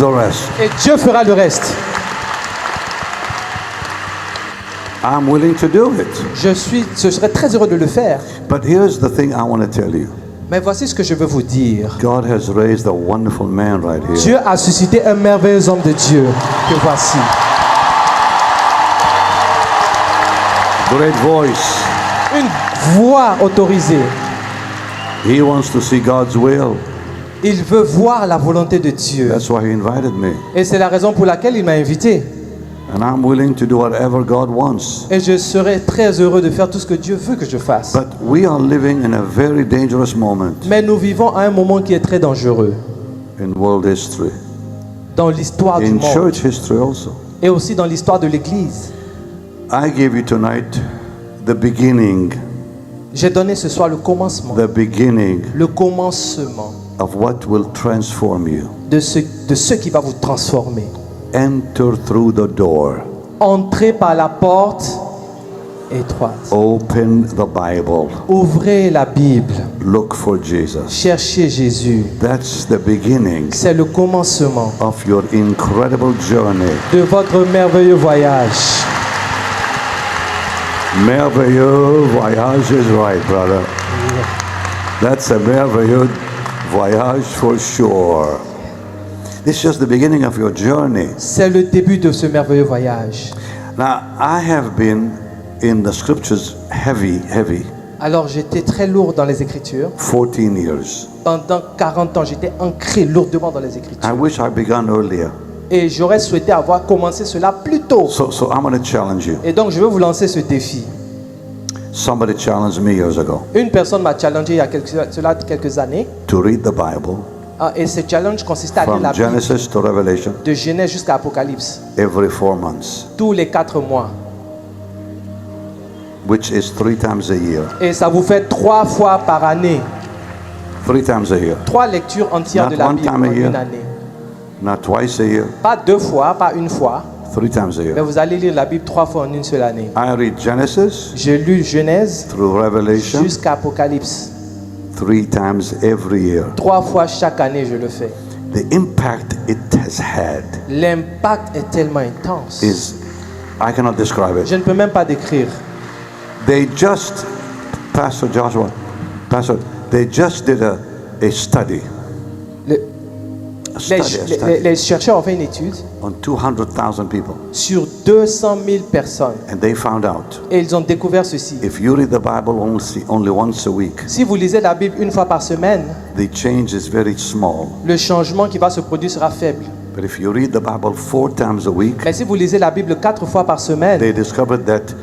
the rest. Et Dieu fera le reste. I'm willing to do it. Je serais très heureux de le faire. But here's the thing I want to tell you. Mais voici ce que je veux vous dire. God has raised a wonderful man right here. Dieu a suscité un merveilleux homme de Dieu que voici. Great voice. Une voix autorisée. He wants to see God's will. Il veut voir la volonté de Dieu. That's why he invited me. Et c'est la raison pour laquelle il m'a invité. And I'm willing to do whatever God wants. Et je serai très heureux de faire tout ce que Dieu veut que je fasse. But we are living in a very dangerous moment Mais nous vivons à un moment qui est très dangereux in world history. dans l'histoire du In monde church history also. et aussi dans l'histoire de l'Église. I gave you tonight the beginning J'ai donné ce soir le commencement of what will transform you. de ce qui va vous transformer. Enter through the door. Entrez par la porte étroite. Open the Bible. Ouvrez la Bible. Look for Jesus. Cherchez Jésus. That's the beginning C'est le commencement of your incredible journey. de votre merveilleux voyage. Merveilleux voyage is right, brother. That's a merveilleux voyage for sure. This is just the beginning of your journey. C'est le début de ce merveilleux voyage. Now, I have been in the scriptures heavy. Alors j'étais très lourd dans les Écritures. 14 years. Pendant 40 ans, j'étais ancré lourdement dans les I Écritures. wish I began earlier. Et j'aurais souhaité avoir commencé cela plus tôt. So I'm going to challenge you. Et donc je veux vous lancer ce défi. Somebody challenged me years ago Une personne m'a challengé il y a quelques années. to read the Bible Et ce challenge consistait à lire from la Bible Genesis to Revelation de Genèse jusqu'à Apocalypse. every 4 months, Tous les 4 mois. which is 3 times a year. Et ça vous fait 3 fois par année. 3 times a year. 3 lectures entières Not de la one Bible time a en year. une année. Not twice a year, Pas 2 fois, pas une fois. 3 times a Mais year. vous allez lire la Bible 3 fois en une seule année. I read Genesis J'ai lu Genèse through Revelation jusqu'à Apocalypse. 3 times every year. 3 fois chaque année, je le fais. The impact it has had L'impact est tellement intense. is, I cannot describe it. Je ne peux même pas décrire. They just, Pastor Joshua, they just did a study. Le- A study les chercheurs ont fait une étude on 200,000 people. sur 200 000 personnes. And they found out Et ils ont découvert ceci. if you read the Bible only once a week, Si vous lisez la Bible une fois par semaine, the change is very small. le changement qui va se produire sera faible. But if you read the Bible 4 times a week, Mais si vous lisez la Bible 4 fois par semaine, they discovered that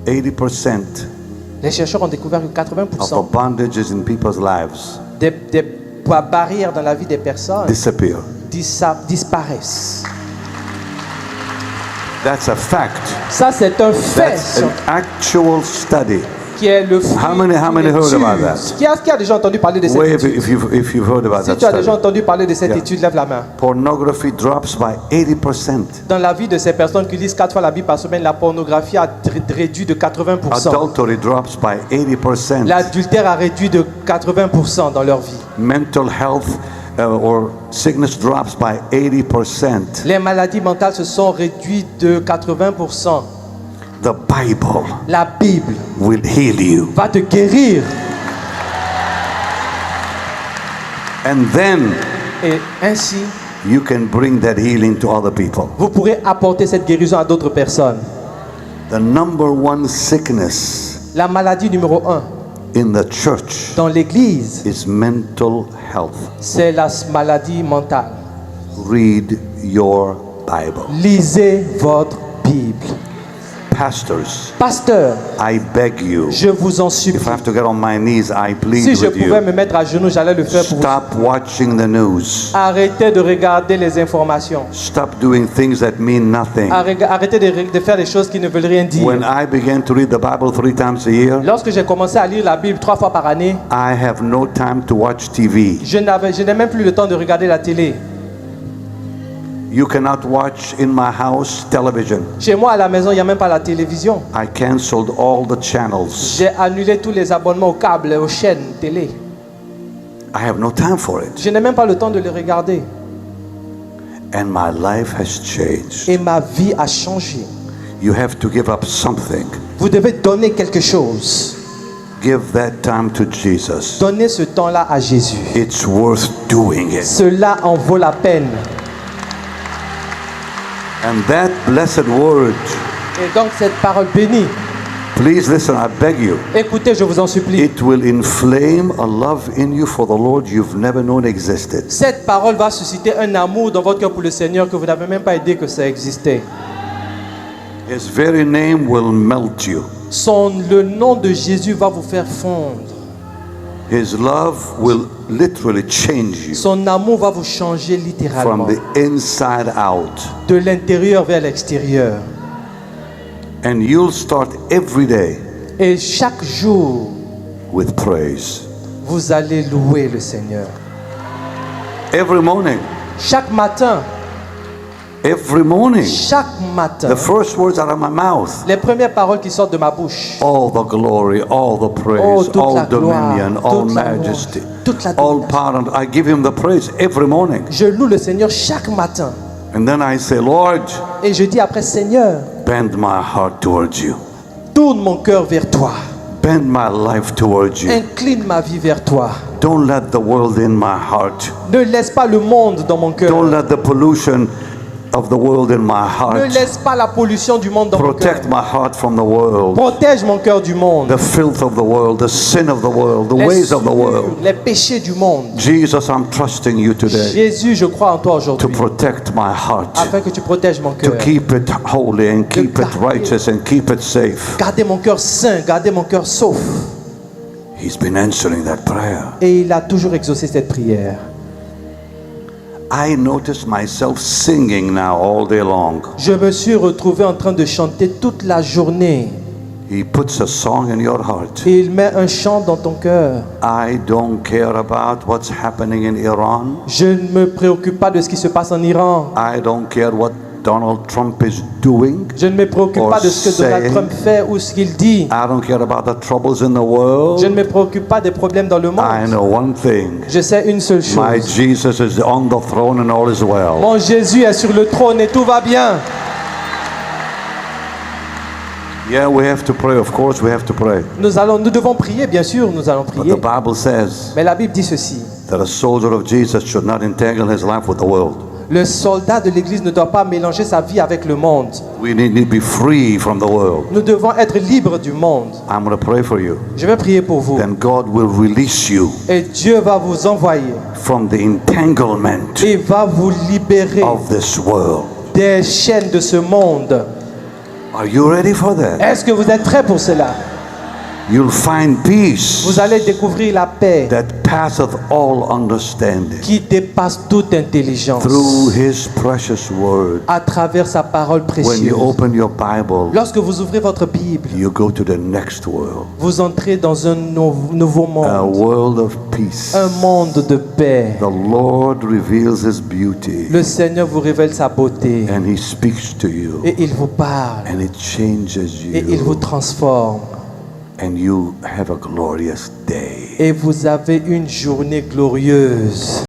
80% les chercheurs ont découvert que of 80% the bondages in people's lives des barrières dans la vie des personnes disappear. disparaissent. That's a fact. Ça, c'est un fait That's an actual study. qui est le fruit How many d'une heard étude. about that? Qui a déjà entendu parler de cette Wave étude? if you've heard about Si that tu as déjà study. entendu parler de cette Yeah. étude, lève la main. Pornography drops by 80%. Dans la vie de ces personnes qui lisent 4 fois la Bible par semaine, la pornographie a réduit de 80%. Adultery drops by 80%. L'adultère a réduit de 80% dans leur vie. Mental health or sickness drops by 80%. Les maladies mentales se sont réduites de 80%. The Bible La Bible will heal you. va te guérir. And then Et ainsi, you can bring that healing to other people. vous pourrez apporter cette guérison à d'autres personnes. The number one sickness La maladie numéro 1 in the church dans l'Église, is mental health. c'est la maladie mentale. Read your Bible. Lisez votre Bible. Pastors, Pasteur, I beg you, je vous en supplie. if I have to get on my knees, I plead Si je with pouvais you. me mettre à genoux, j'allais le faire pour vous. Stop watching the news. Arrêtez de regarder les informations. Stop doing things that mean nothing. Arrêtez de faire des choses qui ne veulent rien dire. When I began to read the Bible 3 times a year, Lorsque j'ai commencé à lire la Bible 3 fois par année, I have no time to watch TV. je n'ai même plus le temps de regarder la télé. You cannot watch in my house television. Chez moi à la maison, il n'y a même pas la télévision. I canceled all the channels. J'ai annulé tous les abonnements au câble, aux chaînes télé. I have no time for it. Je n'ai même pas le temps de les regarder. and my life has changed. et ma vie a changé. You have to give up something. Vous devez donner quelque chose. Give that time to Jesus. Donnez ce temps-là à Jésus. It's worth doing it. Cela en vaut la peine. And that blessed word, Et donc cette parole bénie, please listen, I beg you. écoutez, je vous en supplie. It will inflame a love in you for the Lord you've never known existed. Cette parole va susciter un amour dans votre cœur pour le Seigneur que vous n'avez même pas idée que ça existait. His very name will melt you. Le nom de Jésus va vous faire fondre. His love will literally change you Son amour va vous changer from littéralement. the inside out. De l'intérieur vers l'extérieur. And you'll start every day Et chaque jour, with praise. vous allez louer le Seigneur. Every morning. Chaque matin, Every morning. chaque matin, The first words out of my mouth. les premières paroles qui sortent de ma bouche. All the glory, all the praise, Oh, toute all la gloire, dominion, all toute la majesty, louange, toute la all domination. power. I give him the praise every morning. Je loue le Seigneur chaque matin. And then I say, Lord, Et je dis après, Seigneur, bend my heart towards you. tourne mon cœur vers toi. Bend my life towards you. Incline ma vie vers toi. Don't let the world in my heart. Ne laisse pas le monde dans mon cœur. Don't let the pollution of the world in my Ne heart. laisse pas la pollution du monde dans mon cœur. Protect my heart from the world. Protège mon cœur du monde. The filth of the world, the sin of the world, the Les ways of the souillures, world. les péchés du monde. Jesus, I'm trusting you today Jésus, je crois en toi to aujourd'hui. protect my heart, Afin que tu protèges mon to cœur. keep it holy and keep it garder. righteous and keep it safe. Gardez mon cœur saint, gardez mon cœur sauf. He's been answering that prayer. Et il a toujours exaucé cette prière. I notice myself singing now all day long. Je me suis retrouvé en train de chanter toute la journée. He puts a song in your heart. Et il met un chant dans ton cœur. I don't care about what's happening in Iran. Je ne me préoccupe pas de ce qui se passe en Iran. I don't care what Donald Trump is doing. Je ne me préoccupe pas de ce que Donald Trump fait ou ce qu'il dit. I don't care about the troubles in the Je ne world. me préoccupe pas des problèmes dans le I monde. know one thing. Je sais une seule My chose. Jesus is on the throne and all is well. Mon Jésus est sur le trône et tout va bien. Yeah, we have to pray. Of course, we have to pray. Nous devons prier, bien sûr, nous allons But prier. the Bible says Mais la Bible dit ceci. that a soldier of Jesus should not entangle his life with the world. Le soldat de l'Église ne doit pas mélanger sa vie avec le monde. We need to be free from the world. Nous devons être libres du monde. I'm going to pray for you. Je vais prier pour vous. Then God will release you Et Dieu va vous envoyer from the entanglement et va vous libérer of this world. des chaînes de ce monde. Are you ready for that? Est-ce que vous êtes prêts pour cela? You'll find peace Vous allez découvrir la paix that passeth all understanding qui dépasse toute intelligence through his precious word. à travers sa parole When précieuse. you open your Bible, Lorsque vous ouvrez votre Bible, you go to the next world, vous entrez dans un nouveau a monde, world of peace. un monde de paix. The Lord reveals his beauty Le Seigneur vous révèle sa beauté and he speaks to you et il vous parle and it changes et il vous you transforme and you have a glorious day. et vous avez une journée glorieuse.